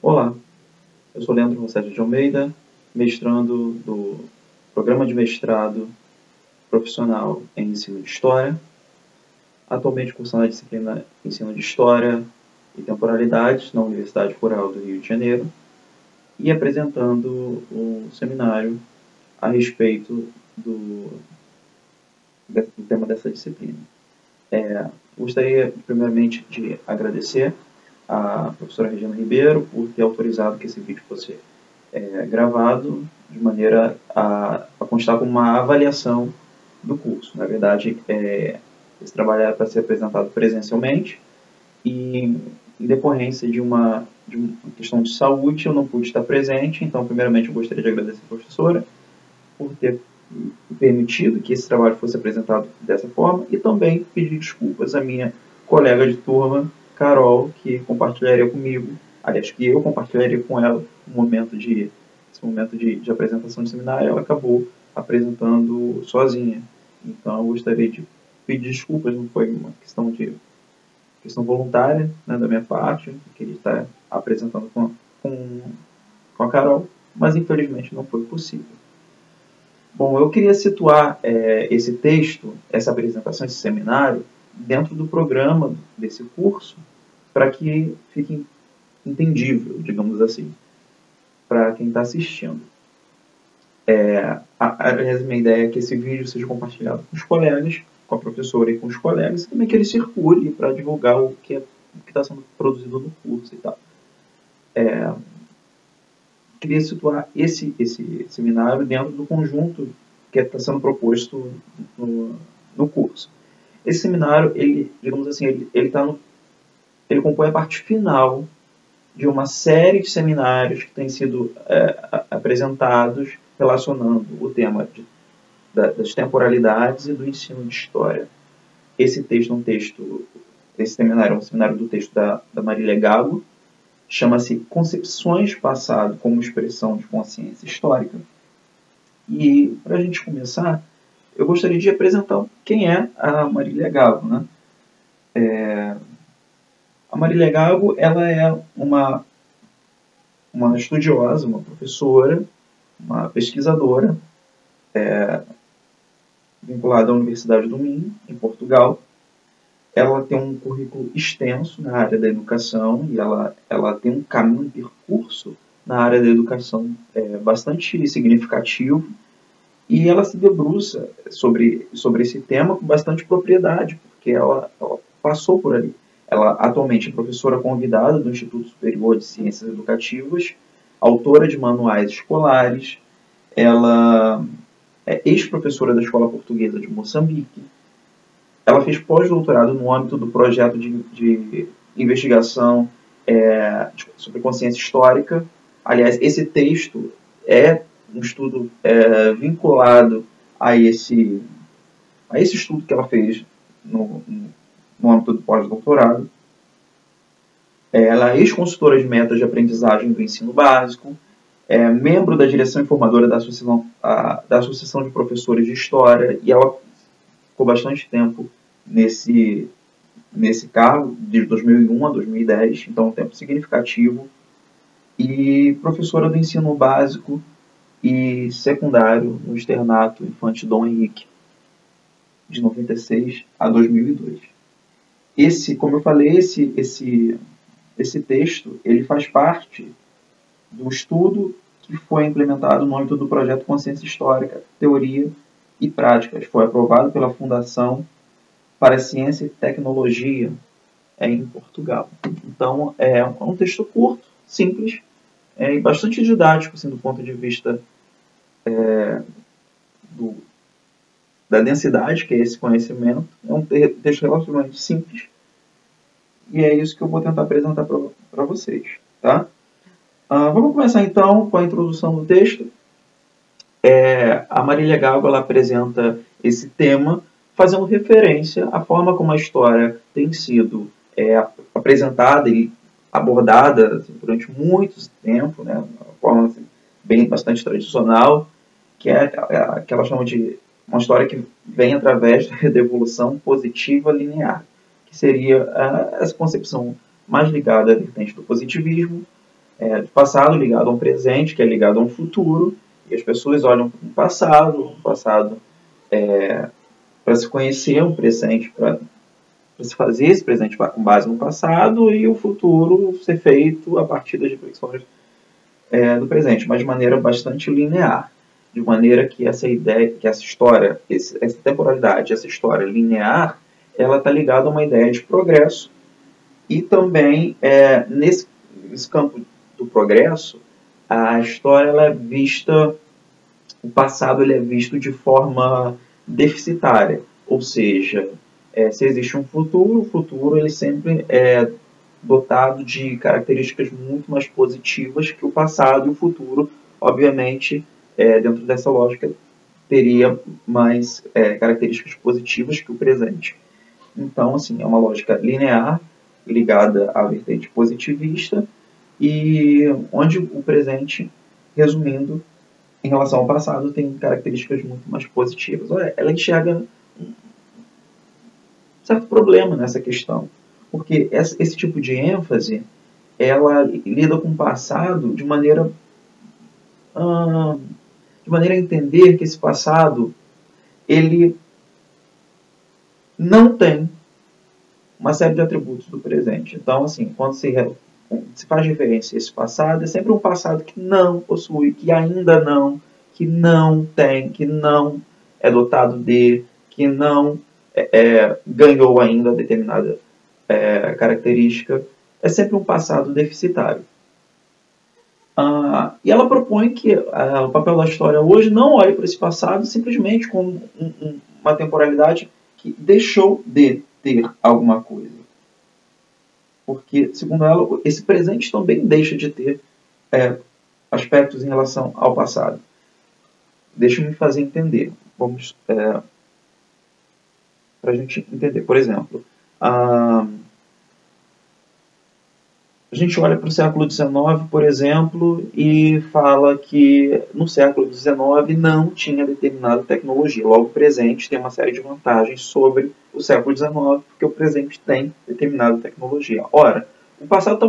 Olá, eu sou Leandro Rossetti de Almeida, mestrando do Programa de Mestrado Profissional em Ensino de História, atualmente cursando a disciplina Ensino de História e Temporalidades na Universidade Rural do Rio de Janeiro e apresentando um seminário a respeito do tema dessa disciplina. Gostaria, primeiramente, de agradecer a professora Regina Ribeiro por ter autorizado que esse vídeo fosse gravado de maneira a constar como uma avaliação do curso. Na verdade, esse trabalho era para ser apresentado presencialmente e, em decorrência de uma questão de saúde, eu não pude estar presente. Então, primeiramente, eu gostaria de agradecer a professora por ter permitido que esse trabalho fosse apresentado dessa forma e também pedir desculpas à minha colega de turma, Carol, que compartilharia comigo, aliás, que eu compartilharia com ela esse momento de apresentação de seminário. Ela acabou apresentando sozinha. Então, eu gostaria de pedir desculpas, não foi uma questão voluntária, né, da minha parte. Eu queria estar apresentando com a Carol, mas infelizmente não foi possível. Bom, eu queria situar esse texto, essa apresentação, esse seminário, dentro do programa desse curso, para que fique entendível, digamos assim, para quem está assistindo. Aliás, minha ideia é que esse vídeo seja compartilhado com os colegas, com a professora e com os colegas, e também que ele circule para divulgar o que está sendo produzido no curso e tal. Queria situar esse seminário dentro do conjunto que está sendo proposto no curso. Esse seminário, digamos assim, ele compõe a parte final de uma série de seminários que têm sido apresentados relacionando o tema das temporalidades e do ensino de história. Esse seminário é um seminário do texto da Marília Gago, chama-se Concepções Passado como Expressão de Consciência Histórica. E, para a gente começar, eu gostaria de apresentar quem é a Marília Gago, né? A Marília Gago, ela é uma estudiosa, uma professora, uma pesquisadora, vinculada à Universidade do Minho, em Portugal. Ela tem um currículo extenso na área da educação e ela tem um caminho, um percurso na área da educação bastante significativo, e ela se debruça sobre esse tema com bastante propriedade, porque ela passou por ali. Ela atualmente é professora convidada do Instituto Superior de Ciências Educativas, autora de manuais escolares, ela é ex-professora da Escola Portuguesa de Moçambique. Ela fez pós-doutorado no âmbito do projeto de investigação sobre consciência histórica. Aliás, esse texto é um estudo vinculado a esse estudo que ela fez no âmbito do pós-doutorado. Ela é ex-consultora de metas de aprendizagem do ensino básico, membro da direção informadora da Associação de Professores de História, e ela ficou bastante tempo nesse cargo, de 2001 a 2010, então um tempo significativo, e professora do ensino básico e secundário no externato Infante Dom Henrique, de 96 a 2002. Como eu falei, esse texto ele faz parte do estudo que foi implementado no âmbito do projeto Consciência Histórica, Teoria e Práticas. Foi aprovado pela Fundação para Ciência e Tecnologia em Portugal. Então, é um texto curto, simples, e bastante didático, assim, do ponto de vista da densidade, que é esse conhecimento. É um texto relativamente simples, e é isso que eu vou tentar apresentar para vocês. Tá? Vamos começar, então, com a introdução do texto. A Marília Gago ela apresenta esse tema fazendo referência à forma como a história tem sido apresentada e abordada assim, durante muito tempo, né, uma forma assim, bastante tradicional, que que ela chama de uma história que vem através da evolução positiva linear, que seria essa concepção mais ligada à vertente do positivismo, do passado ligado a um presente, que é ligado a um futuro, e as pessoas olham para o passado para se conhecer, um presente para se fazer esse presente com base no passado, e o futuro ser feito a partir das reflexões do presente, mas de maneira bastante linear, de maneira que essa ideia, que essa história, essa temporalidade, essa história linear, ela está ligada a uma ideia de progresso, e também nesse campo do progresso, a história ela é vista, o passado ele é visto de forma deficitária, ou seja, se existe um futuro, o futuro ele sempre é dotado de características muito mais positivas que o passado, e o futuro, obviamente, dentro dessa lógica, teria mais características positivas que o presente. Então, assim, é uma lógica linear, ligada à vertente positivista, e onde o presente, resumindo, em relação ao passado, tem características muito mais positivas. Olha, ela enxerga um certo problema nessa questão, porque esse tipo de ênfase, ela lida com o passado de maneira a entender que esse passado ele não tem uma série de atributos do presente. Então, assim, quando se faz referência a esse passado, é sempre um passado que não possui, que ainda não, que não tem, que não é dotado de, que não ganhou ainda determinada característica. É sempre um passado deficitário. E ela propõe que o papel da história hoje não olhe para esse passado simplesmente como uma temporalidade que deixou de ter alguma coisa. Porque, segundo ela, esse presente também deixa de ter aspectos em relação ao passado. Deixa-me fazer entender. Vamos para a gente entender. Por exemplo, a gente olha para o século XIX, por exemplo, e fala que no século XIX não tinha determinada tecnologia. Logo, o presente tem uma série de vantagens sobre o século XIX, porque o presente tem determinada tecnologia. Ora, o passado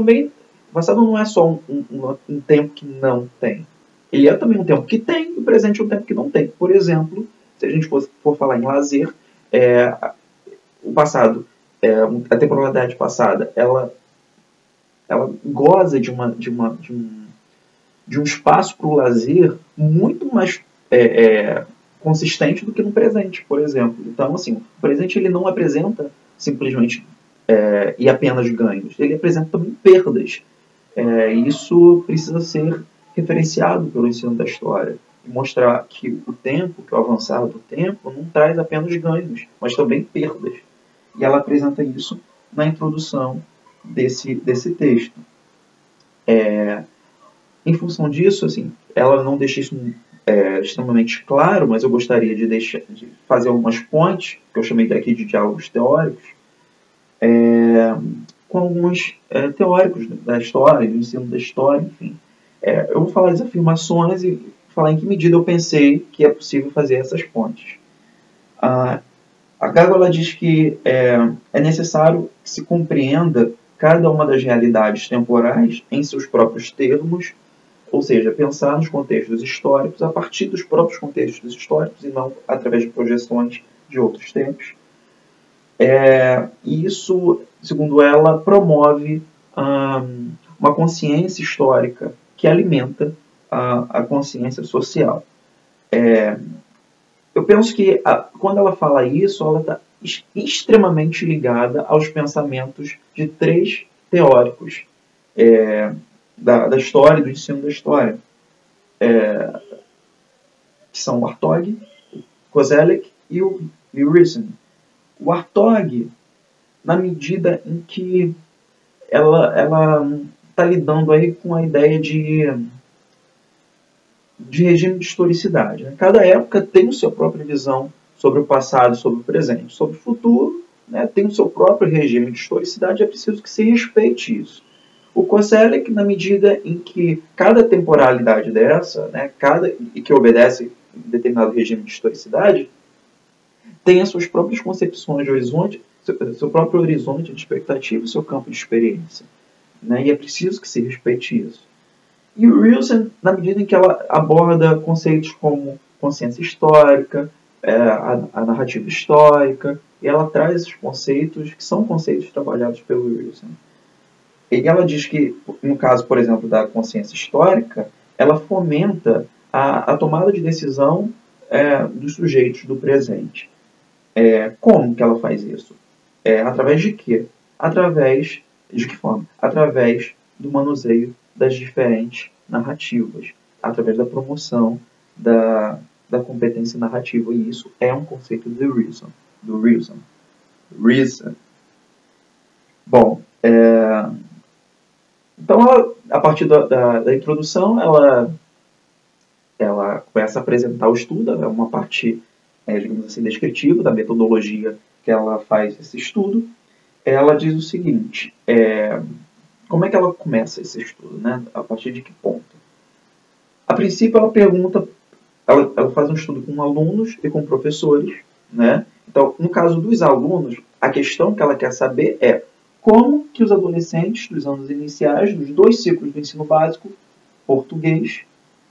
não é só um tempo que não tem. Ele é também um tempo que tem, e o presente é um tempo que não tem. Por exemplo, se a gente for falar em lazer, o passado, a temporalidade passada, ela goza de um espaço para o lazer muito mais consistente do que no presente, por exemplo. Então, assim, o presente ele não apresenta simplesmente e apenas ganhos, ele apresenta também perdas. Isso precisa ser referenciado pelo ensino da história e mostrar que o avançar do tempo não traz apenas ganhos, mas também perdas. E ela apresenta isso na introdução desse texto. Em função disso, assim, ela não deixa isso extremamente claro, mas eu gostaria de fazer algumas pontes, que eu chamei daqui de diálogos teóricos, com alguns teóricos da história, do ensino da história, enfim. Eu vou falar das afirmações e falar em que medida eu pensei que é possível fazer essas pontes. A Gago diz que é necessário que se compreenda cada uma das realidades temporais em seus próprios termos, ou seja, pensar nos contextos históricos a partir dos próprios contextos históricos e não através de projeções de outros tempos. E isso, segundo ela, promove uma consciência histórica que alimenta a consciência social. Eu penso que quando ela fala isso, ela está extremamente ligada aos pensamentos de três teóricos da história, do ensino da história, que são o Hartog, o Koselleck e o Risson. O Hartog, na medida em que ela está lidando aí com a ideia de regime de historicidade. Né? Cada época tem a sua própria visão sobre o passado, sobre o presente. Sobre o futuro, né, tem o seu próprio regime de historicidade, é preciso que se respeite isso. O Koselleck, na medida em que cada temporalidade dessa, né, e que obedece a determinado regime de historicidade, tem as suas próprias concepções de horizonte, seu próprio horizonte de expectativa e seu campo de experiência. Né? E é preciso que se respeite isso. E o Wilson, na medida em que ela aborda conceitos como consciência histórica, a narrativa histórica, e ela traz esses conceitos que são conceitos trabalhados pelo Wilson. E ela diz que, no caso, por exemplo, da consciência histórica, ela fomenta a tomada de decisão dos sujeitos do presente. Como que ela faz isso? Através de quê? Através de que forma? Através do manuseio das diferentes narrativas, através da promoção da competência narrativa. E isso é um conceito do Wilson. Bom, então, a partir da introdução, ela começa a apresentar o estudo, é uma parte, digamos assim, descritiva da metodologia que ela faz esse estudo. Ela diz o seguinte, como é que ela começa esse estudo, né? A partir de que ponto? A princípio, ela pergunta, ela faz um estudo com alunos e com professores, né? Então, no caso dos alunos, a questão que ela quer saber é como que os adolescentes dos anos iniciais, dos 2 ciclos do ensino básico, português,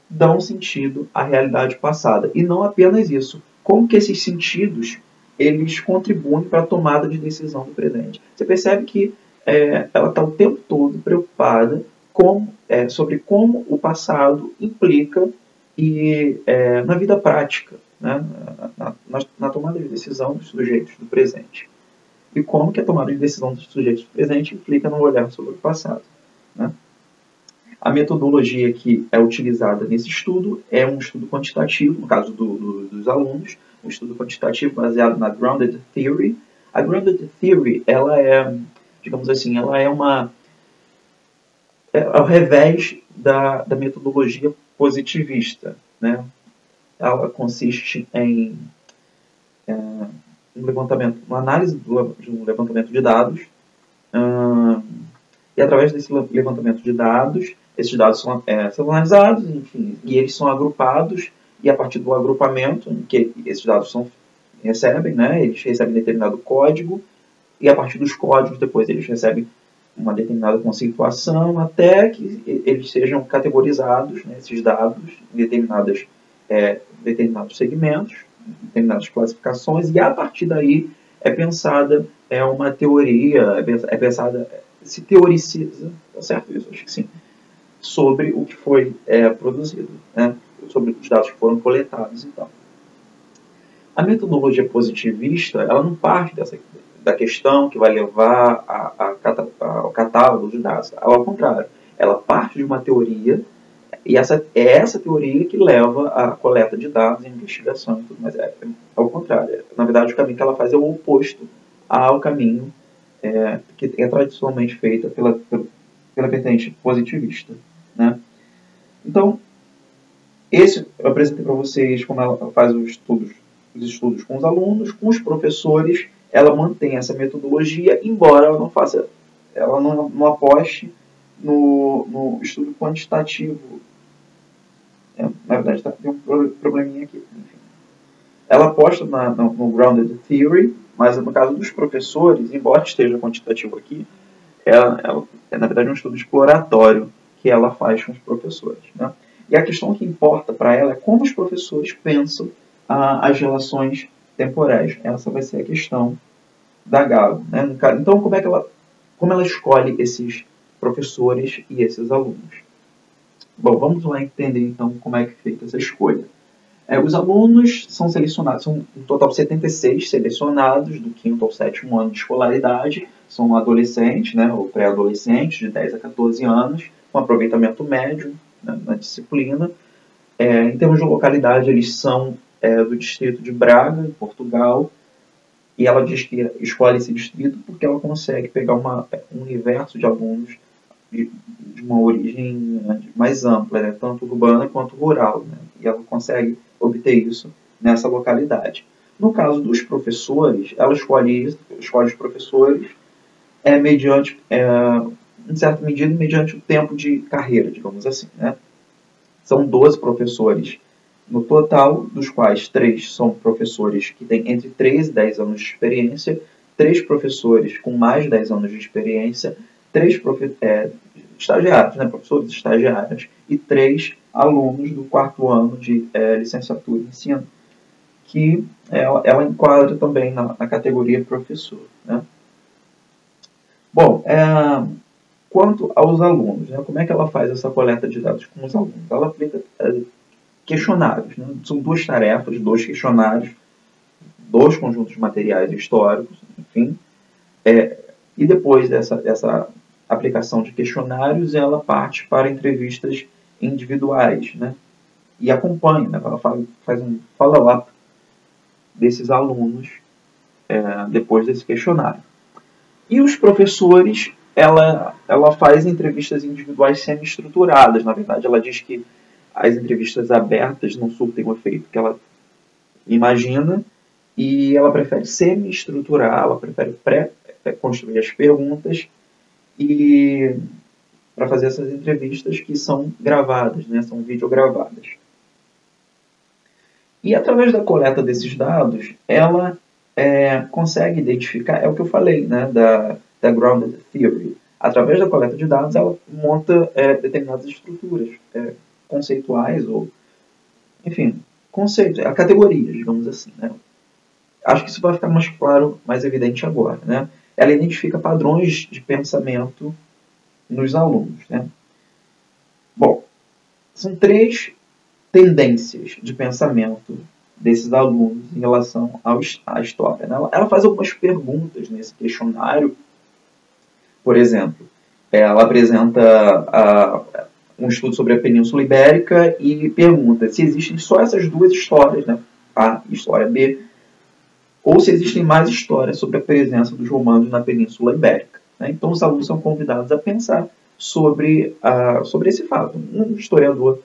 dão sentido à realidade passada. E não apenas isso, como que esses sentidos eles contribuem para a tomada de decisão do presente. Você percebe que ela está o tempo todo preocupada sobre como o passado implica na vida prática, né? na tomada de decisão dos sujeitos do presente. E como que a tomada de decisão dos sujeitos do presente implica no olhar sobre o passado, né? A metodologia que é utilizada nesse estudo é um estudo quantitativo, no caso dos alunos, um estudo quantitativo baseado na Grounded Theory. A Grounded Theory, ela é, digamos assim, ela é ao revés da metodologia positivista, né? Ela consiste em uma análise de um levantamento de dados, e através desse levantamento de dados, esses dados são analisados, enfim, e eles são agrupados, e a partir do agrupamento em que esses dados recebem, né, eles recebem determinado código, e a partir dos códigos depois eles recebem uma determinada conceituação, até que eles sejam categorizados, né, esses dados, em determinados segmentos, determinadas classificações, e a partir daí é pensada uma teoria, se teoriciza, tá certo isso? Acho que sim, sobre o que foi produzido, né? Sobre os dados que foram coletados e tal. A metodologia positivista, ela não parte da questão que vai levar ao catálogo de dados. Ao contrário, ela parte de uma teoria, e é essa teoria que leva à coleta de dados, à investigação e tudo mais. Ao contrário, na verdade, o caminho que ela faz é o oposto ao caminho que é tradicionalmente feita pela vertente positivista, né? Então, eu apresentei para vocês como ela faz os estudos com os alunos, com os professores. Ela mantém essa metodologia, embora ela não aposte no estudo quantitativo. Na verdade, tem um probleminha aqui. Enfim. Ela aposta no Grounded Theory, mas no caso dos professores, embora esteja quantitativo aqui, ela é, na verdade, um estudo exploratório que ela faz com os professores, né? E a questão que importa para ela é como os professores pensam as relações temporais. Essa vai ser a questão da Galo, né? Então, como ela escolhe esses professores e esses alunos? Bom, vamos lá entender, então, como é que é feita essa escolha. Os alunos são selecionados, são um total de 76 selecionados do 5º ao 7º ano de escolaridade, são adolescentes, né, ou pré-adolescentes, de 10 a 14 anos, com aproveitamento médio, né, na disciplina. Em termos de localidade, eles são do distrito de Braga, em Portugal, e ela diz que escolhe esse distrito porque ela consegue pegar um universo de alunos de uma origem mais ampla, né, tanto urbana quanto rural, né, e ela consegue obter isso nessa localidade. No caso dos professores, ela escolhe os professores mediante, em certa medida, mediante o tempo de carreira, digamos assim, né? São 12 professores no total, dos quais 3 são professores que têm entre 3 e 10 anos de experiência, 3 professores com mais de 10 anos de experiência, estagiários, né, professores estagiários, e 3 alunos do 4º ano de licenciatura em ensino, que ela enquadra também na categoria professor, né? Bom, quanto aos alunos, né, como é que ela faz essa coleta de dados com os alunos? Ela aplica questionários, né? São 2 tarefas, 2 questionários, 2 conjuntos de materiais históricos, enfim. E depois dessa aplicação de questionários, ela parte para entrevistas individuais, né? E acompanha, né? Ela faz um follow-up desses alunos depois desse questionário. E os professores, ela faz entrevistas individuais semi-estruturadas. Na verdade, ela diz que as entrevistas abertas não surtem o efeito que ela imagina, e ela prefere semi-estruturar, ela prefere construir as perguntas e para fazer essas entrevistas que são gravadas, né, são videogravadas. E através da coleta desses dados, ela consegue identificar, é o que eu falei, né, da Grounded Theory. Através da coleta de dados, ela monta determinadas estruturas conceituais ou, enfim, conceitos, categorias, digamos assim, né? Acho que isso vai ficar mais claro, mais evidente agora, né? Ela identifica padrões de pensamento nos alunos, né? Bom, são 3 tendências de pensamento desses alunos em relação à história, né? Ela faz algumas perguntas nesse questionário. Por exemplo, ela apresenta um estudo sobre a Península Ibérica e pergunta se existem só essas 2 histórias, né? A e história B, ou se existem mais histórias sobre a presença dos romanos na Península Ibérica, né? Então, os alunos são convidados a pensar sobre esse fato. Um historiador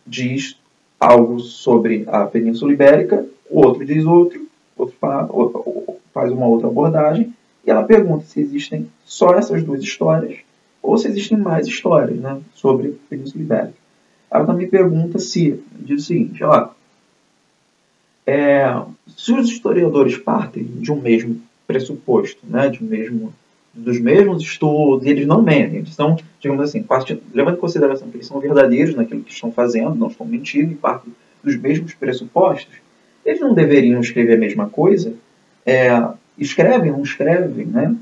diz algo sobre a Península Ibérica, o outro diz outro faz uma outra abordagem, e ela pergunta se existem só essas 2 histórias ou se existem mais histórias, né, sobre a Península Ibérica. Ela também pergunta diz o seguinte, se os historiadores partem de um mesmo pressuposto, né, dos mesmos estudos, e eles não mentem, eles são, digamos assim, levando em consideração que eles são verdadeiros naquilo que estão fazendo, não estão mentindo e partem dos mesmos pressupostos, eles não deveriam escrever a mesma coisa? Escrevem, não escrevem, né?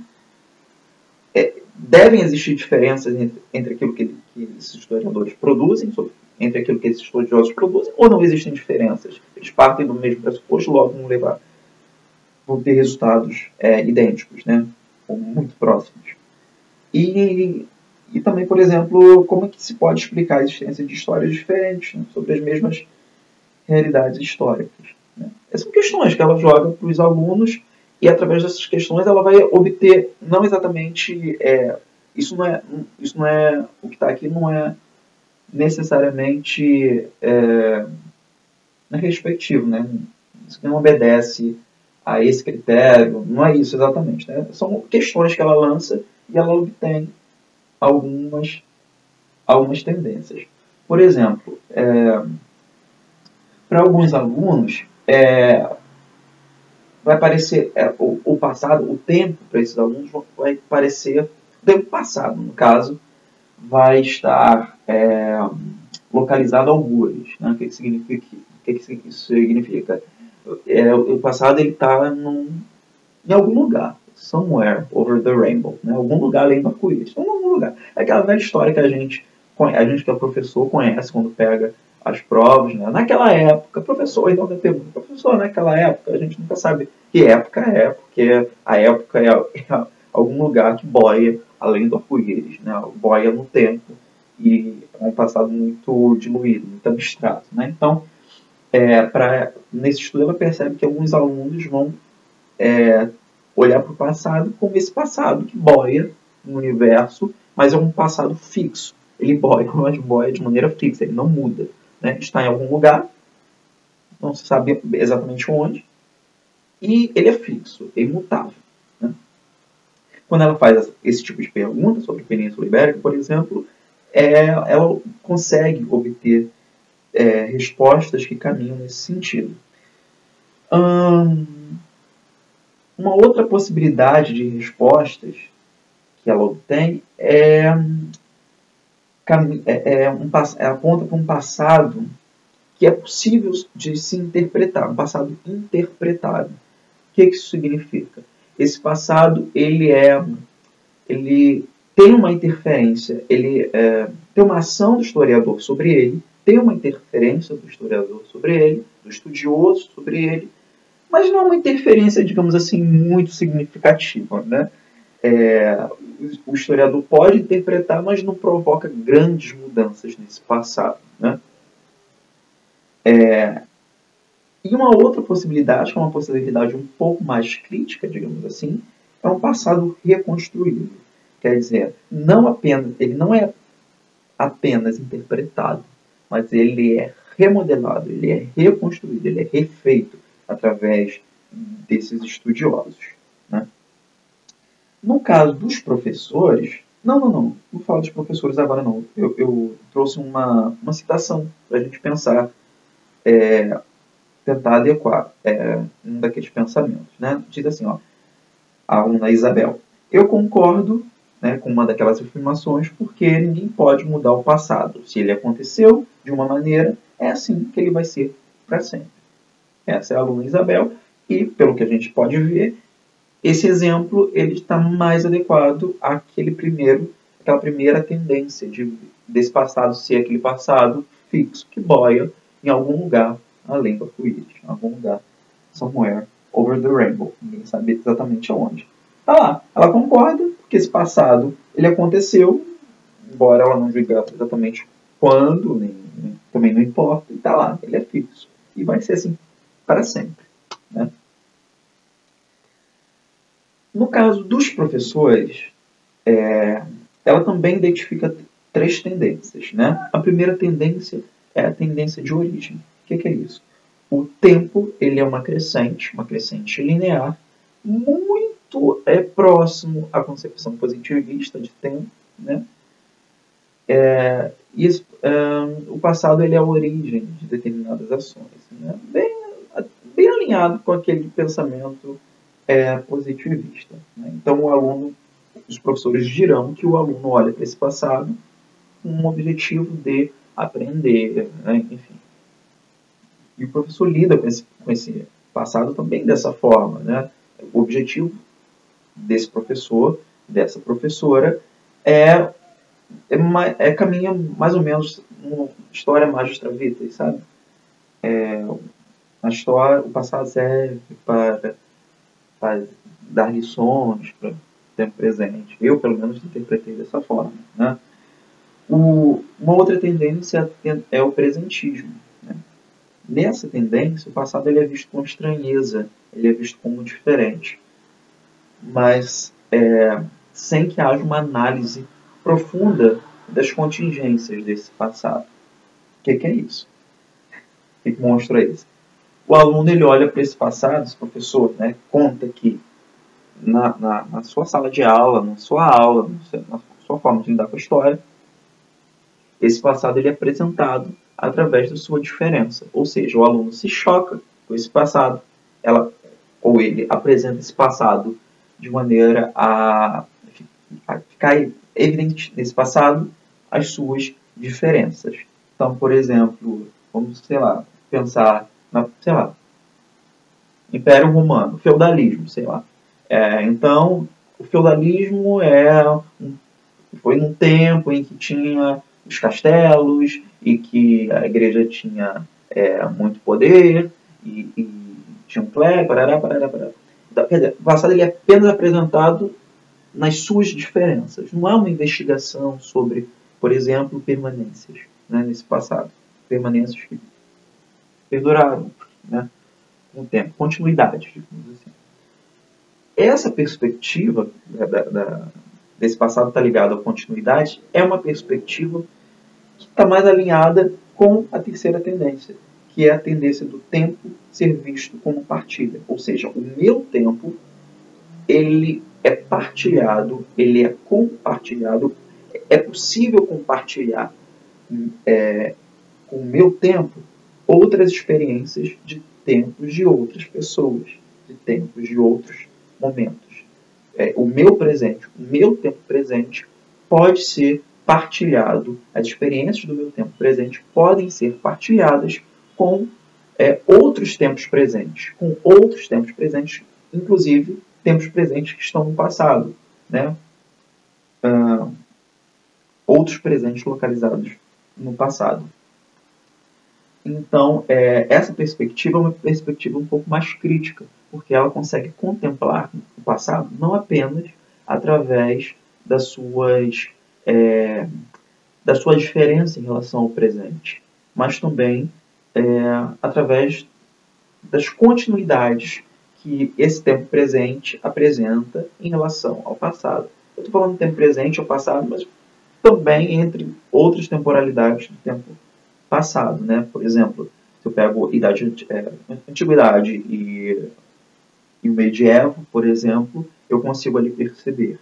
Devem existir diferenças entre aquilo que esses historiadores produzem, entre aquilo que esses estudiosos produzem, ou não existem diferenças? Eles partem do mesmo pressuposto, logo vão ter resultados idênticos, né? Ou muito próximos. E também, por exemplo, como é que se pode explicar a existência de histórias diferentes, né, sobre as mesmas realidades históricas, né? Essas são questões que ela joga para os alunos, e através dessas questões ela vai obter, não exatamente, isso não é o que está aqui não é necessariamente respectivo, né? Isso não obedece a esse critério, não é isso exatamente, né? São questões que ela lança e ela obtém algumas tendências. Por exemplo, para alguns alunos, vai parecer, o passado, o tempo para esses alunos vai parecer, o tempo passado, no caso, vai estar localizado a algures, né? O que isso significa? O passado ele está em algum lugar, somewhere over the rainbow, né? Algum lugar além do arco-íris, algum lugar. É aquela velha história que a gente que é professor conhece quando pega as provas, né? Naquela época, professor, então pergunta, professor, naquela época, a gente nunca sabe que época é, porque a época é algum lugar que boia além do arco-íris, né? Boia no tempo, e é um passado muito diluído, muito abstrato, né? Então, nesse estudo ela percebe que alguns alunos vão olhar para o passado como esse passado que boia no universo, mas é um passado fixo. Ele boia de maneira fixa, ele não muda, né? Está em algum lugar, não se sabe exatamente onde, e ele é fixo, é imutável, né? Quando ela faz esse tipo de pergunta sobre a Península Ibérica, por exemplo, ela consegue obter respostas que caminham nesse sentido. Uma outra possibilidade de respostas que ela obtém é aponta para um passado que é possível de se interpretar, um passado interpretável. O que isso significa? Esse passado ele tem uma interferência, tem uma ação do historiador sobre ele, tem uma interferência do historiador sobre ele, do estudioso sobre ele, mas não é uma interferência, digamos assim, muito significativa, né? O historiador pode interpretar, mas não provoca grandes mudanças nesse passado, né? E uma outra possibilidade, que é uma possibilidade um pouco mais crítica, digamos assim, é um passado reconstruído. Quer dizer, ele não é apenas interpretado, mas ele é remodelado, ele é reconstruído, ele é refeito através desses estudiosos, né? No caso dos professores, não falo dos professores agora não. Eu trouxe uma citação para a gente pensar, tentar adequar um daqueles pensamentos, né? Diz assim, ó, a aluna Isabel: eu concordo, né, com uma daquelas afirmações, porque ninguém pode mudar o passado. Se ele aconteceu de uma maneira, é assim que ele vai ser para sempre. Essa é a aluna Isabel, e pelo que a gente pode ver, esse exemplo ele está mais adequado àquela primeira tendência desse passado ser aquele passado fixo que boia em algum lugar além do arco-íris, em algum lugar, somewhere over the rainbow. Ninguém sabe exatamente aonde. Tá lá, ela concorda que esse passado ele aconteceu, embora ela não diga exatamente quando, também não importa, e tá lá, ele é fixo. E vai ser assim para sempre, né? No caso dos professores, ela também identifica 3 tendências, né? A primeira tendência é a tendência de origem. O que é isso? O tempo ele é uma crescente linear, muito próximo à concepção positivista de tempo, né? O passado ele é a origem de determinadas ações, né? Bem alinhado com aquele pensamento positivista, né? Então os professores dirão que o aluno olha para esse passado com um objetivo de aprender, né? Enfim. E o professor lida com esse passado também dessa forma, né? O objetivo desse professor, dessa professora, caminha mais ou menos uma história magistra vitae, sabe? A história, o passado serve para dar lições para o tempo presente. Eu, pelo menos, interpretei dessa forma, né? Uma outra tendência é o presentismo, né? Nessa tendência, o passado ele é visto com estranheza, ele é visto como diferente, mas sem que haja uma análise profunda das contingências desse passado. O que é isso? O que mostra isso? O aluno ele olha para esse passado, esse professor, né, conta que na sua sala de aula, na sua forma de lidar com a história, esse passado ele é apresentado através da sua diferença. Ou seja, o aluno se choca com esse passado, ou ele apresenta esse passado de maneira a ficar evidente nesse passado as suas diferenças. Então, por exemplo, vamos, pensar Império Romano, feudalismo, então, o feudalismo foi num tempo em que tinha os castelos e que a igreja tinha muito poder e tinha um clero, parará. Então, quer dizer, o passado ele é apenas apresentado nas suas diferenças. Não há uma investigação sobre, por exemplo, permanências, né, nesse passado. Permanências que perduraram, né, com o tempo. Continuidade, digamos assim. Essa perspectiva desse passado está ligado à continuidade é uma perspectiva que está mais alinhada com a terceira tendência, que é a tendência do tempo ser visto como partilha. Ou seja, o meu tempo ele é partilhado, ele é compartilhado. É possível compartilhar com o meu tempo outras experiências de tempos de outras pessoas, de tempos de outros momentos. O meu presente, o meu tempo presente pode ser partilhado, as experiências do meu tempo presente podem ser partilhadas com outros tempos presentes, inclusive tempos presentes que estão no passado, né? Outros presentes localizados no passado. Então, essa perspectiva é uma perspectiva um pouco mais crítica, porque ela consegue contemplar o passado não apenas através da sua diferença em relação ao presente, mas também através das continuidades que esse tempo presente apresenta em relação ao passado. Eu estou falando do tempo presente ou passado, mas também entre outras temporalidades do tempo passado, né? Por exemplo, se eu pego antiguidade e o medievo, por exemplo, eu consigo ali perceber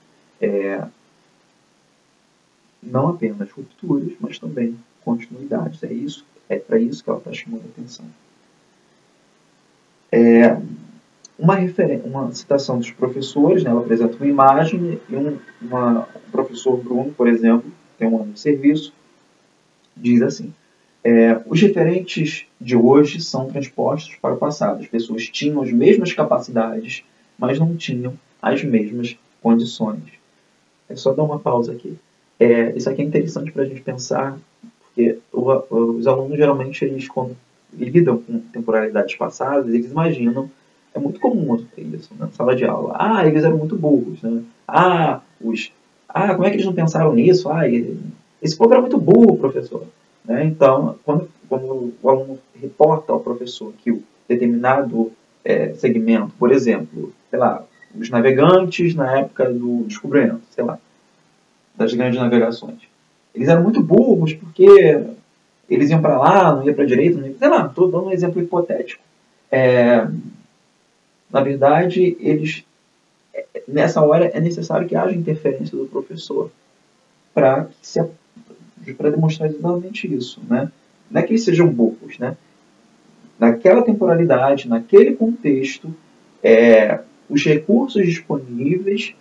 não apenas rupturas, mas também continuidades. É para isso que ela está chamando a atenção. Uma citação dos professores, né? Ela apresenta uma imagem e um professor Bruno, por exemplo, tem um ano de serviço, diz assim: os referentes de hoje são transpostos para o passado. As pessoas tinham as mesmas capacidades, mas não tinham as mesmas condições. É só dar uma pausa aqui. Isso aqui é interessante para a gente pensar, porque os alunos geralmente, quando lidam com temporalidades passadas, eles imaginam, é muito comum isso na sala de aula. Eles eram muito burros, né? Como é que eles não pensaram nisso? Esse povo era muito burro, professor. Né? Então, quando o aluno reporta ao professor que o determinado segmento, por exemplo, sei lá, os navegantes na época do descobrimento, sei lá, das grandes navegações, eles eram muito burros porque eles iam para lá, não iam para a direita, sei lá, estou dando um exemplo hipotético. Na verdade, nessa hora é necessário que haja interferência do professor para demonstrar exatamente isso, né? Não é que eles sejam burros, né? Naquela temporalidade, naquele contexto, os recursos disponíveis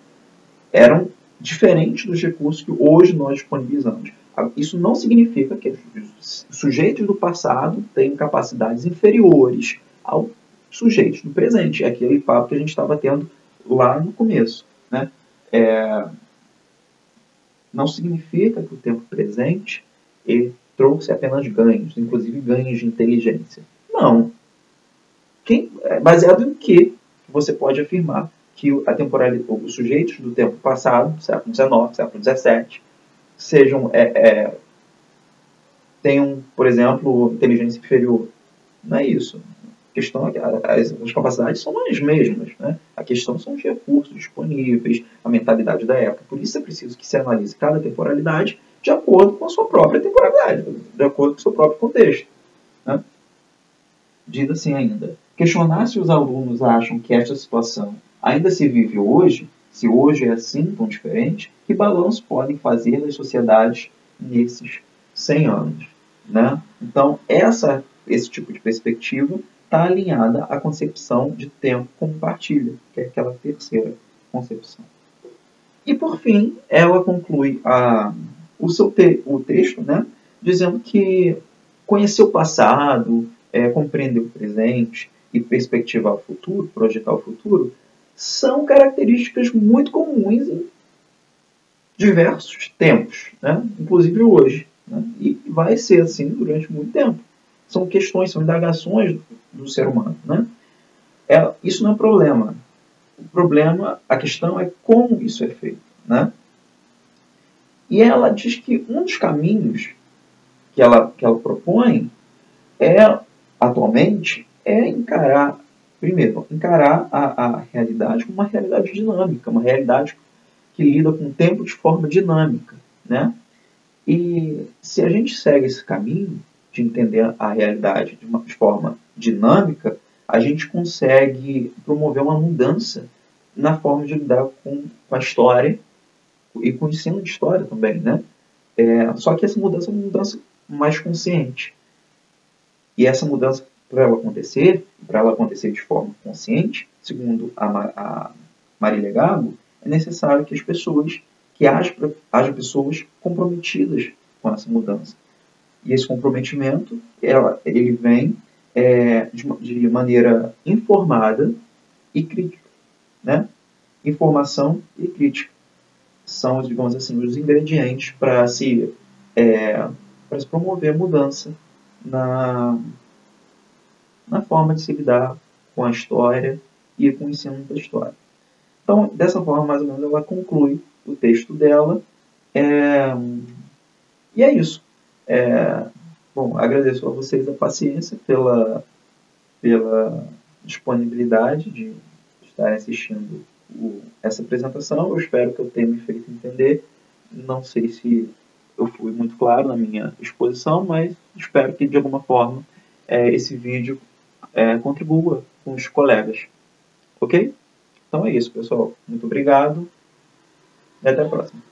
eram diferentes dos recursos que hoje nós disponibilizamos. Isso não significa que os sujeitos do passado tenham capacidades inferiores aos sujeitos do presente. É aquele papo que a gente estava tendo lá no começo, né? Não significa que o tempo presente ele trouxe apenas ganhos, inclusive ganhos de inteligência. Não. Baseado em que você pode afirmar que os sujeitos do tempo passado, século XIX, século XVII, tenham, por exemplo, inteligência inferior. Não é isso. As capacidades são as mesmas, né? A questão são os recursos disponíveis, a mentalidade da época. Por isso é preciso que se analise cada temporalidade de acordo com a sua própria temporalidade, de acordo com o seu próprio contexto. Né? Diz assim ainda: questionar se os alunos acham que esta situação ainda se vive hoje, se hoje é assim tão diferente, que balanço podem fazer das sociedades nesses 100 anos. Né? Então, esse tipo de perspectiva está alinhada à concepção de tempo como partilha, que é aquela terceira concepção. E, por fim, ela conclui o texto, né, dizendo que conhecer o passado, compreender o presente e perspectivar o futuro, projetar o futuro, são características muito comuns em diversos tempos, né, inclusive hoje. Né, e vai ser assim durante muito tempo. São questões, são indagações do ser humano. Né? Isso não é problema. A questão é como isso é feito. Né? E ela diz que um dos caminhos que ela propõe atualmente, encarar a realidade como uma realidade dinâmica, uma realidade que lida com o tempo de forma dinâmica. Né? E se a gente segue esse caminho de entender a realidade de forma dinâmica, a gente consegue promover uma mudança na forma de lidar com a história e com o ensino de história também. Né? Só que essa mudança é uma mudança mais consciente. E essa mudança, para ela acontecer de forma consciente, segundo a Marília Gago, é necessário que as pessoas que haja pessoas comprometidas com essa mudança. E esse comprometimento, ele vem de maneira informada e crítica, né? Informação e crítica são, digamos assim, os ingredientes para se promover a mudança na forma de se lidar com a história e com o ensino da história. Então, dessa forma, mais ou menos, ela conclui o texto dela. E é isso. Bom, agradeço a vocês a paciência pela disponibilidade de estarem assistindo essa apresentação. Eu espero que eu tenha me feito entender. Não sei se eu fui muito claro na minha exposição, mas espero que, de alguma forma, esse vídeo contribua com os colegas. Ok? Então é isso, pessoal. Muito obrigado e até a próxima.